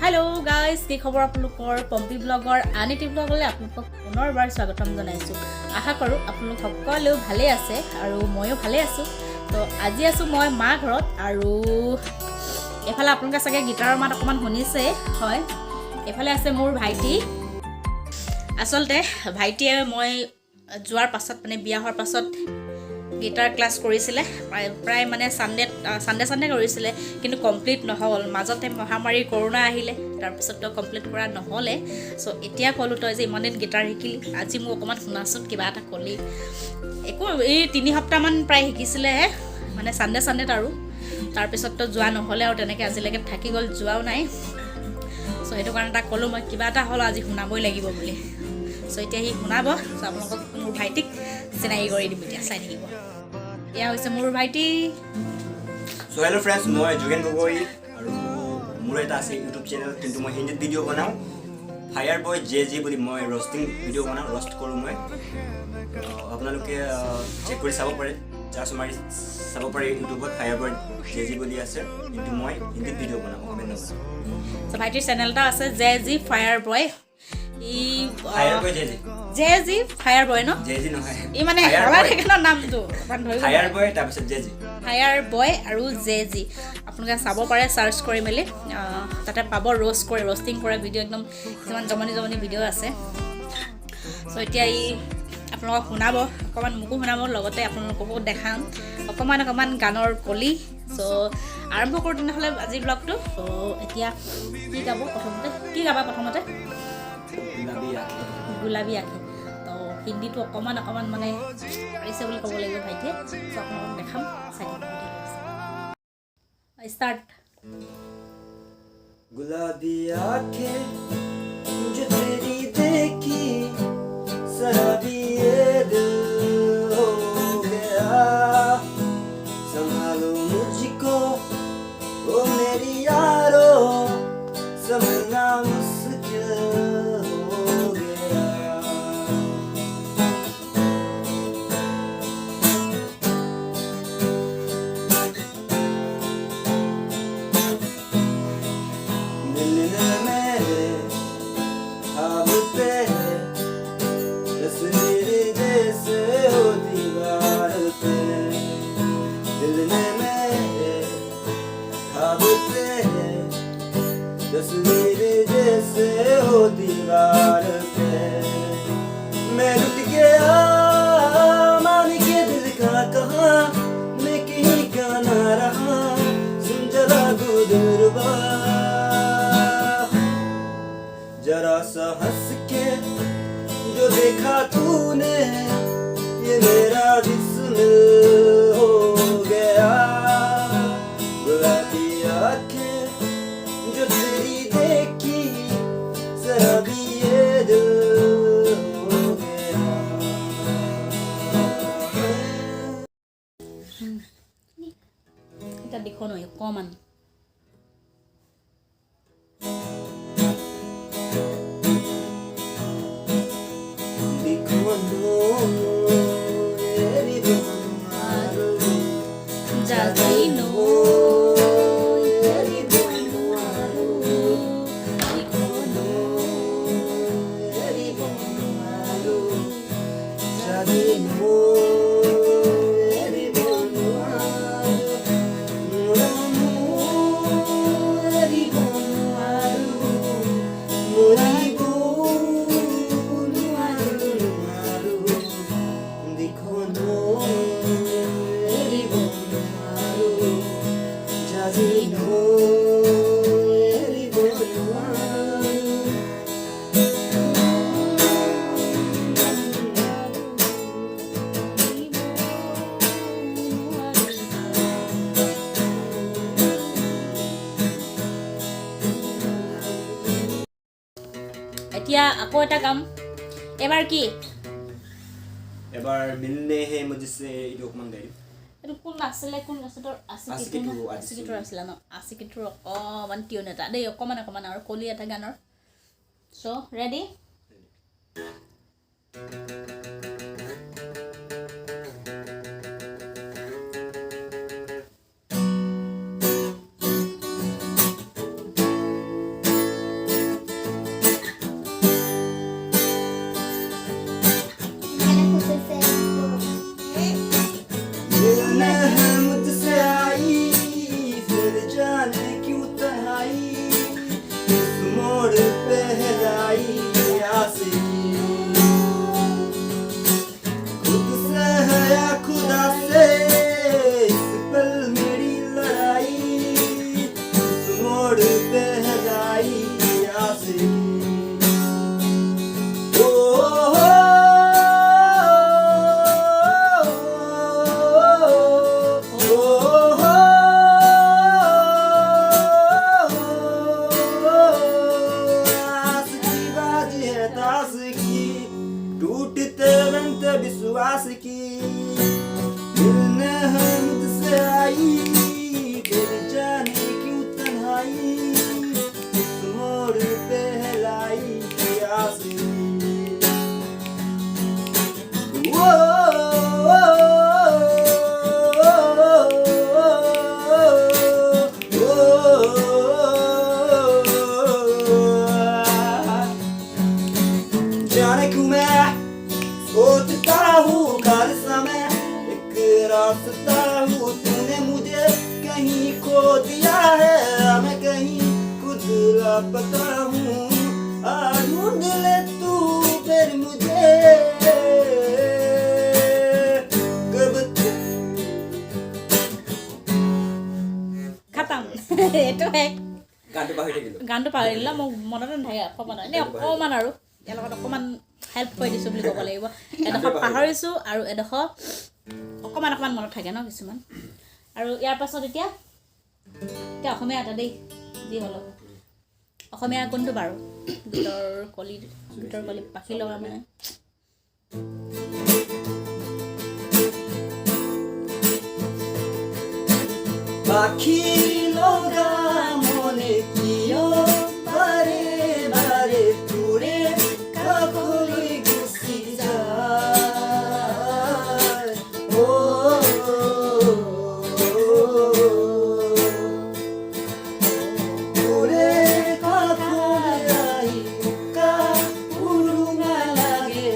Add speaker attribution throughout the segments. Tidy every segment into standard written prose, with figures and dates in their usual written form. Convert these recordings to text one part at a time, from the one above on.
Speaker 1: Hello guys, কি খবৰ আপোনালোকৰ পম্পি ব্লগৰ আনিটি ব্লগলৈ আপোনালোকক পুনৰবাৰ স্বাগতম জনাইছো। আশা কৰো আপোনালোক সকলো ভালে আছে আৰু ময়ো ভালে আছো। তো আজি আছো মই মা ঘৰত আৰু এফালে আপোনালোকে চাগে গিটাৰৰ মাত অকমান শুনিছে হয়। এফালে আছে মোৰ ভাইটি। আসলতে ভাইটিয়ে মই যোৱাৰ পাছত মানে বিয়া হোৱাৰ পাছত গিটাৰ ক্লাছ কৰিছিলে প্ৰায় মানে সানডে কৰিছিলে কিন্তু কমপ্লিট নহল মাজতে মহামাৰী কৰোনা আহিলে তাৰ পিছত তো কমপ্লিট কৰা নহলে সো এতিয়া কলো তই যে ইমান দিন গিটাৰ শিকিলি আজি মোক অকমান শুনাচোন কিবা এটা কলি একো এই 3 সপ্তাহ মান প্ৰায় শিকিছিলে মানে সানডে আৰু তাৰ পিছত তো যোৱা নহলে আৰু তেনেকৈ আজিলৈকে থাকি গল যোৱাও নাই সো সেইটো কাৰণে তাক কলো মই কিবা এটা হল আজি শুনাবই লাগিব বুলি সো এতিয়া হি শুনাব সো আপোনালোকক মোৰ ভাইটিক চিনাকি কৰি দিম এতিয়া চাই থাকিব এয়া হৈছে মোৰ ভাইটি
Speaker 2: সো হেল্লো ফ্ৰেণ্ডছ মই যোগেন গগৈ আৰু মোৰ এটা আছে ইউটিউব চেনেল কিন্তু মই হিন্দীত ভিডিঅ' বনাওঁ ফায়াৰ বয় জে বুলি মই ৰষ্টিং ভিডিঅ' বনাওঁ ৰষ্ট কৰোঁ মই আপোনালোকে চেক কৰি চাব পাৰে জাষ্ট মাৰি চাব পাৰে ইউটিউবত ফায়াৰ বয় জে বুলি আছে কিন্তু মই হিন্দীত ভিডিঅ' বনাওঁ অমেন
Speaker 1: সো ভাইটিৰ চেনেল এটা আছে জে ফায়াৰ বয়
Speaker 2: ফায়াৰ বয়
Speaker 1: জে ফায়াৰ বয় ন
Speaker 2: জে নহয়
Speaker 1: ই মানে হলা দেখনৰ নামটো
Speaker 2: ফায়াৰ বয় তাৰপিছত জে
Speaker 1: ফায়াৰ বয় আৰু জে আপোনালোকে চাব পাৰে সাৰ্চ কৰি মেলি তাতে পাব ৰষ্টিং কৰে ভিডিঅ' একদম কিছুমান জমনি ভিডিঅ' আছে সো এতিয়া ই আপোনালোকক শুনাব অকণমান মোকো শুনাব লগতে আপোনালোককো দেখাম অকণমান গানৰ কলি সো আৰম্ভ কৰোঁ তেনেহ'লে আজিৰ ব্লগটো সো এতিয়া কি গাবা প্ৰথমতে গুলাবী আঁকি তো হিন্দীটো অকণমান মানে পাৰিছে বুলি ক'ব লাগিব ভাইটিয়ে সো আপোনালোকক দেখাম চাই স্টাৰ্ট
Speaker 2: गुलाबी आंखें जो तेरी देखी शराबी ये दिल हो गया संभालो मुझको ओ मेरी यारो समझना मुश्किल हो गया दिल ने मेरे ख्वाब पे तस्वीर जैसे हो दीवार पे दिल ने मेरे ख्वाब पे तस्वीर जैसे हो दीवार पे मैं रुक गया मान के दिल का कहा मैं कहीं का ना रहा सुन जरा गुदरबा जरा सा हंस के जो देखा तूने ये मेरा जिस्म हो गया गुलाबी आंखें जो तेरी देखी शराबी ये दिल हो गया
Speaker 1: এটা দেখো নয় অকণমান
Speaker 2: देखो नो मेरी बोलो
Speaker 1: জাজিনো
Speaker 2: मेरी बोलो मेरी बोलो शादी नो मेरी बोलो मेरी बोलो मोरी बोलो देखो नो मेरी बोलो शादी नो मेरी बोलो
Speaker 1: এতিয়া আকৌ এটা গাম এবাৰ কি
Speaker 2: এবাৰ মিলনে হে মুঝसे এইটো অকমান গাই
Speaker 1: এইটো কোন আছিলে তোৰ আছিকিটোৰ আছিলে ন আছিকিটোৰ অকণমান টিউন এটা দেই অকণমান আৰু কলি এটা গানৰ চ' ৰেডি
Speaker 2: लापता हूँ ढूंढ ले तू फिर मुझे कब
Speaker 1: খতম এইটো শেষ
Speaker 2: গানটো পাহৰি থাকিলো
Speaker 1: গানটো পাৰিলে মোক মনতে নাথাকে অকণমান এনেই অকণমান আৰু ইয়াৰ লগত অকণমান হেল্প কৰি দিছোঁ বুলি ক'ব লাগিব এডোখৰ পাহৰিছোঁ আৰু এডোখৰ অকণমান অকণমান মনত থাকে ন কিছুমান আৰু ইয়াৰ পাছত এতিয়া অসমীয়া এটা দেই যি হ'লেও অসমীয়া কোনটো বাৰু গীতৰ কলি পাখি লগা মানে
Speaker 2: পাখি লগা মনে কিয় বাৰে বাৰে তোৰে কাষলৈ গুচি যায় তোৰে কাষলৈ আহি উৰুঙা লাগে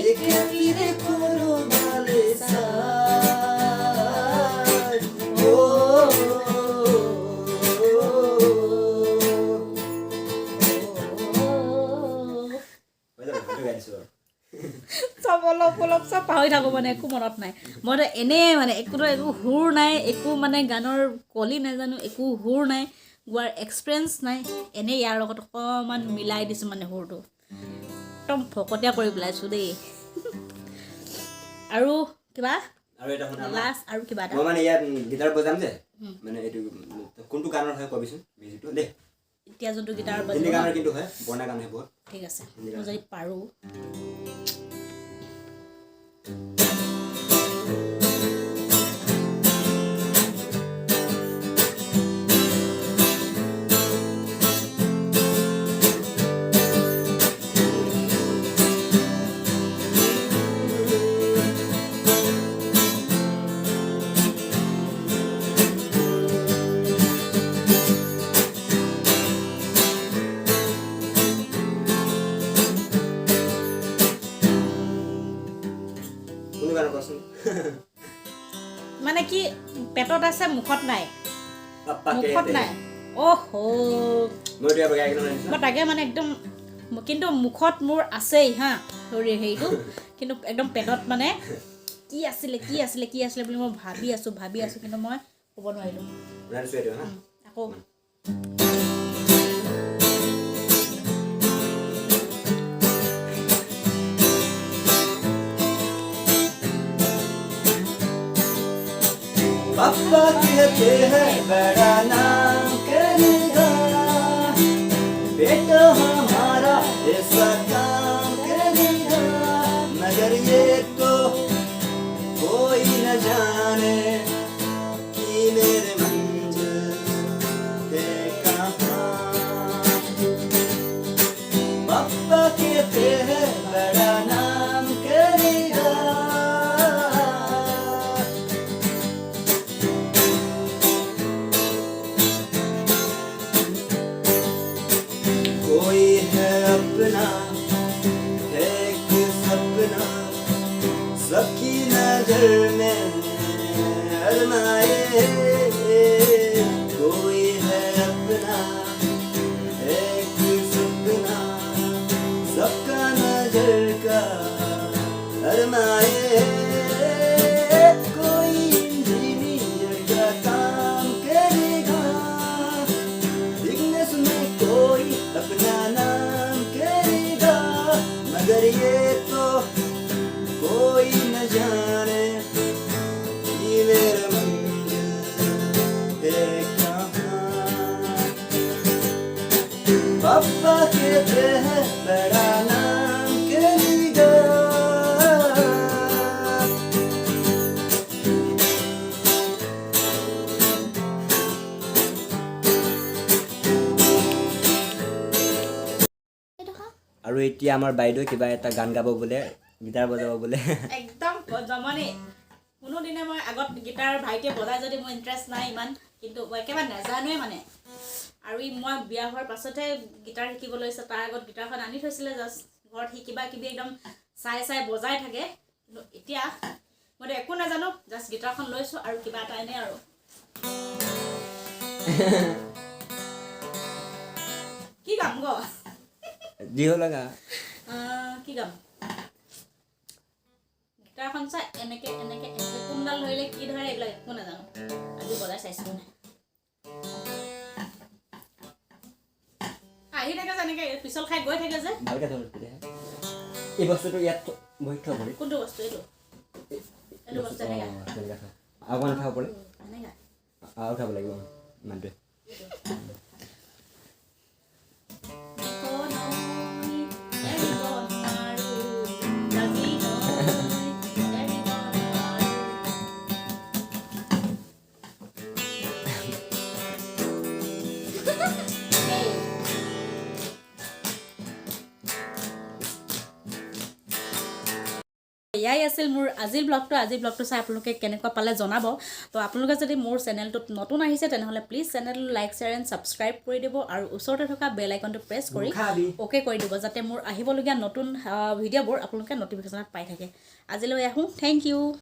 Speaker 2: একেপিৰে কৰবালে চায়
Speaker 1: চব অলপ চব পাহৰি থাকোঁ মানে একো মনত নাই মইতো এনেই মানে একো সুৰ নাই একো মানে গানৰ কলি নাজানো একো সুৰ নাই গোৱাৰ এক্সপিৰিয়েঞ্চ নাই এনেই ইয়াৰ লগত অকণমান মিলাই দিছোঁ মানে সুৰটো একদম ফকতীয়া কৰি পেলাইছোঁ দেই আৰু কিবা
Speaker 2: আৰু এটা শুনা
Speaker 1: লাষ্ট আৰু কিবা এটা
Speaker 2: মই মানে ইয়াত গিটাৰ বজাম যে মানে এইটো কোনটো গানৰ হয় কবিচোন মিউজিকটো দেই
Speaker 1: এতিয়া যোনটো গীটাৰ
Speaker 2: হিন্দী
Speaker 1: বাজিব
Speaker 2: গানৰ কিন্তু হয় বৰ্ণা গান হয় বহুত
Speaker 1: ঠিক আছে মই যদি পাৰোঁ
Speaker 2: কোনটো গানৰ কচোন
Speaker 1: মানে কি পেটত আছে মুখত নাই
Speaker 2: পাপ্পাকে
Speaker 1: মুখত নাই অ'হো
Speaker 2: মই এতিয়া বগাই কিনে
Speaker 1: মই তাকে মানে একদম কিন্তু মুখত মোৰ আছেই হা হেৰিটো কিন্তু একদম পেটত মানে কি আছিলে বুলি মই ভাবি আছোঁ কিন্তু মই ক'ব নোৱাৰিলোঁ আকৌ
Speaker 2: पापा कहते हैं बड़ा नाम करेगा बेटा हमारा ऐसा काम करेगा मगर ये तो कोई न जाने कि मेरे मंजिल है कहाँ पापा कहते हैं बड़ा नाम करेगा कोई है अपना एक सपना सबकी नजर में अरमाए कोई है अपना एक सपना सबका नजर का अरमाए कोई इंजीनियर का काम करेगा बिजनेस में कोई अपना नाम करेगा मगर ये तो कोई न जाने कि मेरा मंजिल है कहाँ पापा कहते हैं बड़ा नाम करेगा আৰু এতিয়া আমাৰ বাইদেউ কিবা এটা গান গাব বোলে গিটাৰ বজাব বোলে
Speaker 1: একদম জমনি কোনোদিনে মই আগত গীটাৰ ভাইটিয়ে বজাই যদি মোৰ ইণ্টাৰেষ্ট নাই ইমান কিন্তু মই একেবাৰে নাজানোৱে মানে আৰু মই বিয়া হোৱাৰ পাছতহে গীটাৰ শিকিবলৈ লৈছে তাৰ আগত গীটাৰখন আনি থৈছিলে জাষ্ট ঘৰত সি কিবা কিবি একদম চাই বজাই থাকে কিন্তু এতিয়া মইতো একো নাজানো জাষ্ট গীটাৰখন লৈছোঁ আৰু কিবা এটা এনেই আৰু গাম গ
Speaker 2: যি হ'ল লগা
Speaker 1: কি গাম গিটাৰখন চাই এনেকে এনেকে এনেকে কোনডাল ধৰিলে কি ধৰে এইবিলাক একো নাজানো আজি বজাই চাইছোঁ মানে আহি থাকে যেনেকে পিছল খাই গৈ থাকে যে
Speaker 2: ভালকে ধৰ তেতিয়াহে এই বস্তুটো ইয়াত বহি থ'ব পাৰি
Speaker 1: কোনটো বস্তু এইটো এইটো বস্তু এনেকে
Speaker 2: তেনেকৈ থ আৰু অকণমান উঠাব পাৰি
Speaker 1: এনেকে
Speaker 2: আৰু উঠাব লাগিব ইমানটোৱে
Speaker 1: এয়াই আছিল মোৰ আজিৰ ব্লগটো চাই আপোনালোকে কেনেকুৱা পালে জনাব তো আপোনালোকে যদি মোৰ চেনেলটোত নতুন আহিছে তেনেহ'লে প্লিজ চেনেলটো লাইক শ্বেয়াৰ এণ্ড ছাবস্ক্ৰাইব কৰি দিব আৰু ওচৰতে থকা বেল আইকনটো প্ৰেছ কৰি অ'কে কৰি দিব যাতে মোৰ আহিবলগীয়া নতুন ভিডিঅ'বোৰ আপোনালোকে ন'টিফিকেশ্যনত পাই থাকে আজিলৈ আহোঁ থেংক ইউ